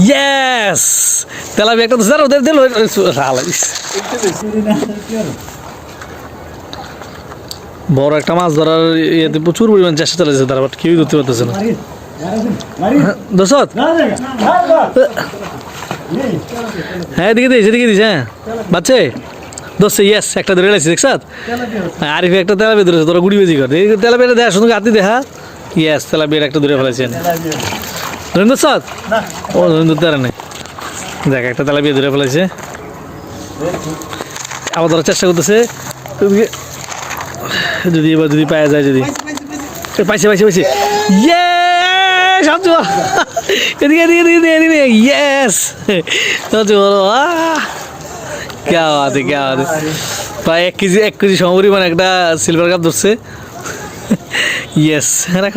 yes তেলাপি একটা ধরছে ওদের দিল বড় একটা মাছ ধরার ইয়েতে প্রচুর পরিমাণ চেষ্টা চালাইছে তারা বাট কেউই ধরতে পারতেছে না দোষত হ্যাঁ এদিকে দিস হ্যাঁ বাচ্চে দোষে ইয়েস একটা ধরে লাগছে দেখছ আরিফে একটা তেলাপি ধরেছে তোরা গুড়ি বেজি কর তেলাপিটা দেখা শুধু হাতি দেখা ইয়েস তেলাপির একটা ধরে ফেলেছেন ধরেন দোষত ও ধরেন ধরতে পারে নাই দেখ একটা তেলাপিয়া ধরে ফেলেছে আবার ধরার চেষ্টা করতেছে যদি এবার যদি পাওয়া যায় যদি পাইছে ইয়ে সবচেয়ে এদিকে ইয়েস সবচেয়ে বড় क्या बात है প্রায় 1 কেজি সমপরিমাণ একটা সিলভার কাপ ধরছে ইয়েস রাখ